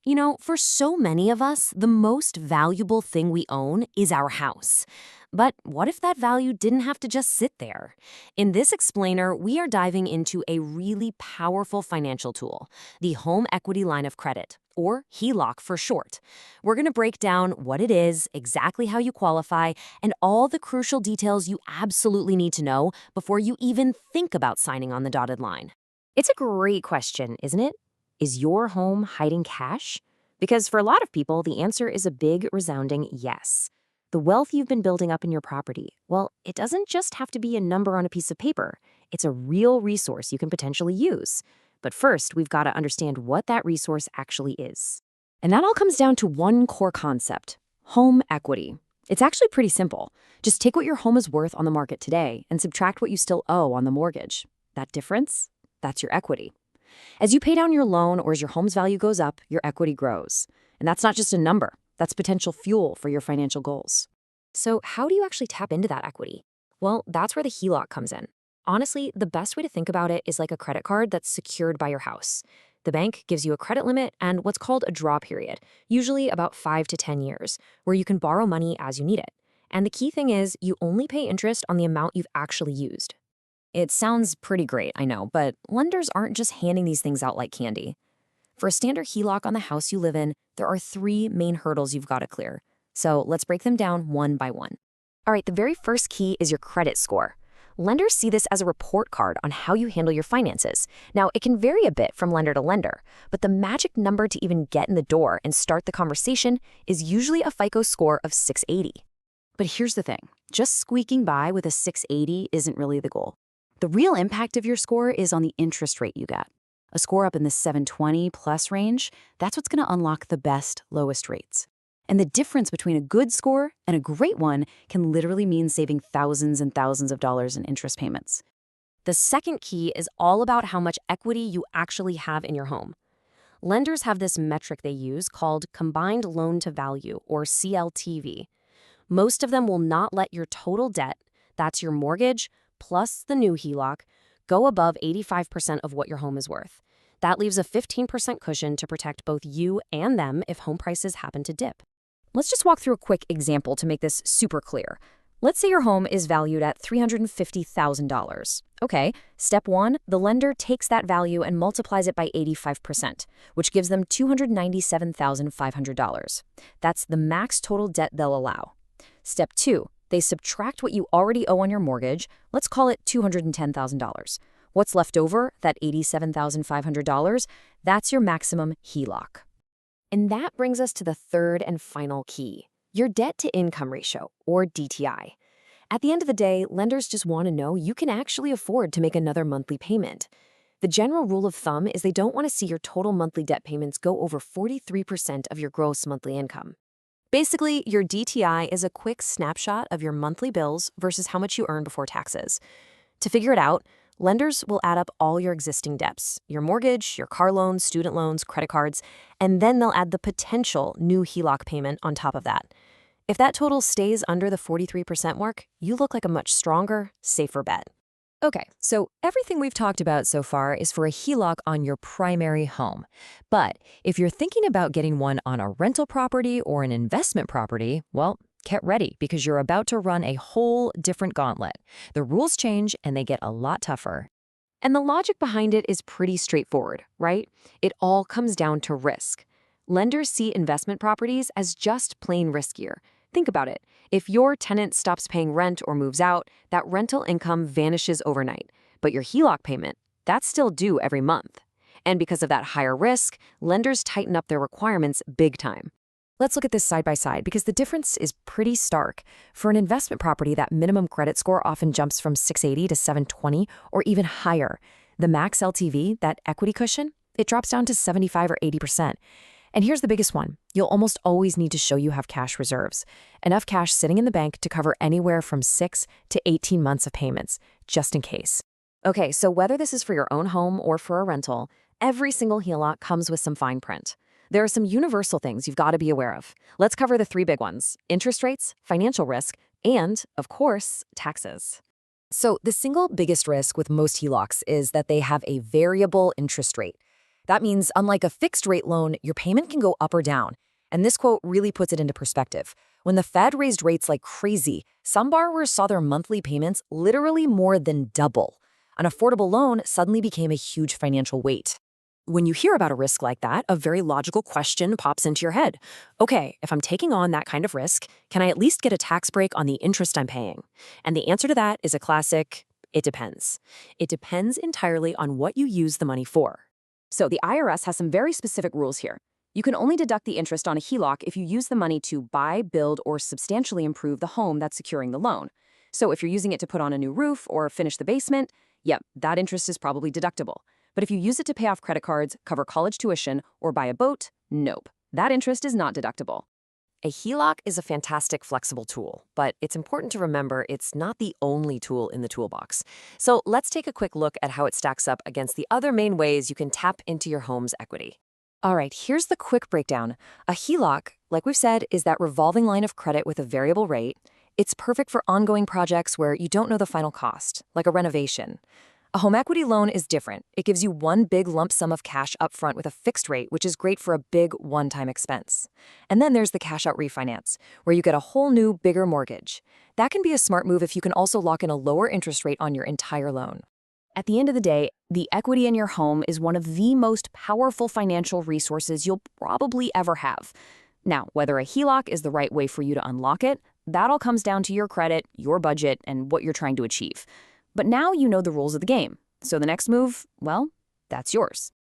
You know, for so many of us, the most valuable thing we own is our house. But what if that value didn't have to just sit there? In this explainer, we are diving into a really powerful financial tool, the Home Equity Line of Credit, or HELOC for short. We're going to break down what it is, exactly how you qualify, and all the crucial details you absolutely need to know before you even think about signing on the dotted line. It's a great question, isn't it? Is your home hiding cash? Because for a lot of people, the answer is a big, resounding yes. The wealth you've been building up in your property, well, it doesn't just have to be a number on a piece of paper. It's a real resource you can potentially use. But first, we've got to understand what that resource actually is. And that all comes down to one core concept: home equity. It's actually pretty simple. Just take what your home is worth on the market today and subtract what you still owe on the mortgage. That difference? That's your equity. As you pay down your loan or as your home's value goes up, your equity grows. And that's not just a number. That's potential fuel for your financial goals. So how do you actually tap into that equity? Well, that's where the HELOC comes in. Honestly, the best way to think about it is like a credit card that's secured by your house. The bank gives you a credit limit and what's called a draw period, usually about 5 to 10 years, where you can borrow money as you need it. And the key thing is you only pay interest on the amount you've actually used. It sounds pretty great, I know, but lenders aren't just handing these things out like candy. For a standard HELOC on the house you live in, there are 3 main hurdles you've got to clear. So let's break them down one by one. All right, the very first key is your credit score. Lenders see this as a report card on how you handle your finances. Now, it can vary a bit from lender to lender, but the magic number to even get in the door and start the conversation is usually a FICO score of 680. But here's the thing, just squeaking by with a 680 isn't really the goal. The real impact of your score is on the interest rate you get. A score up in the 720 plus range, that's what's going to unlock the best, lowest rates. And the difference between a good score and a great one can literally mean saving thousands and thousands of dollars in interest payments. The second key is all about how much equity you actually have in your home. Lenders have this metric they use called combined loan to value, or CLTV. Most of them will not let your total debt, that's your mortgage, plus the new HELOC, go above 85% of what your home is worth. That leaves a 15% cushion to protect both you and them if home prices happen to dip. Let's just walk through a quick example to make this super clear. Let's say your home is valued at $350,000. Okay, step 1, the lender takes that value and multiplies it by 85%, which gives them $297,500. That's the max total debt they'll allow. Step 2, they subtract what you already owe on your mortgage. Let's call it $210,000. What's left over, that $87,500, that's your maximum HELOC. And that brings us to the third and final key, your debt-to-income ratio, or DTI. At the end of the day, lenders just want to know you can actually afford to make another monthly payment. The general rule of thumb is they don't want to see your total monthly debt payments go over 43% of your gross monthly income. Basically, your DTI is a quick snapshot of your monthly bills versus how much you earn before taxes. To figure it out, lenders will add up all your existing debts, your mortgage, your car loans, student loans, credit cards, and then they'll add the potential new HELOC payment on top of that. If that total stays under the 43% mark, you look like a much stronger, safer bet. Okay, so everything we've talked about so far is for a HELOC on your primary home. But if you're thinking about getting one on a rental property or an investment property, well, get ready because you're about to run a whole different gauntlet. The rules change and they get a lot tougher. And the logic behind it is pretty straightforward, right? It all comes down to risk. Lenders see investment properties as just plain riskier. Think about it. If your tenant stops paying rent or moves out, that rental income vanishes overnight. But your HELOC payment, that's still due every month. And because of that higher risk, lenders tighten up their requirements big time. Let's look at this side by side because the difference is pretty stark. For an investment property, that minimum credit score often jumps from 680 to 720 or even higher. The max LTV, that equity cushion, it drops down to 75 or 80%. And here's the biggest one. You'll almost always need to show you have cash reserves, enough cash sitting in the bank to cover anywhere from 6 to 18 months of payments, just in case. Okay, so whether this is for your own home or for a rental, every single HELOC comes with some fine print. There are some universal things you've got to be aware of. Let's cover the 3 big ones: interest rates, financial risk, and, of course, taxes. So the single biggest risk with most HELOCs is that they have a variable interest rate. That means, unlike a fixed-rate loan, your payment can go up or down. And this quote really puts it into perspective. When the Fed raised rates like crazy, some borrowers saw their monthly payments literally more than double. An affordable loan suddenly became a huge financial weight. When you hear about a risk like that, a very logical question pops into your head. Okay, if I'm taking on that kind of risk, can I at least get a tax break on the interest I'm paying? And the answer to that is a classic, it depends. It depends entirely on what you use the money for. So the IRS has some very specific rules here. You can only deduct the interest on a HELOC if you use the money to buy, build, or substantially improve the home that's securing the loan. So if you're using it to put on a new roof or finish the basement, yep, that interest is probably deductible. But if you use it to pay off credit cards, cover college tuition, or buy a boat, nope, that interest is not deductible. A HELOC is a fantastic flexible tool, but it's important to remember it's not the only tool in the toolbox. So let's take a quick look at how it stacks up against the other main ways you can tap into your home's equity. All right, here's the quick breakdown. A HELOC, like we've said, is that revolving line of credit with a variable rate. It's perfect for ongoing projects where you don't know the final cost, like a renovation. A home equity loan is different. It gives you one big lump sum of cash up front with a fixed rate, which is great for a big one-time expense. And then there's the cash-out refinance, where you get a whole new, bigger mortgage. That can be a smart move if you can also lock in a lower interest rate on your entire loan. At the end of the day, the equity in your home is one of the most powerful financial resources you'll probably ever have. Now, whether a HELOC is the right way for you to unlock it, that all comes down to your credit, your budget, and what you're trying to achieve. But now you know the rules of the game. So the next move, well, that's yours.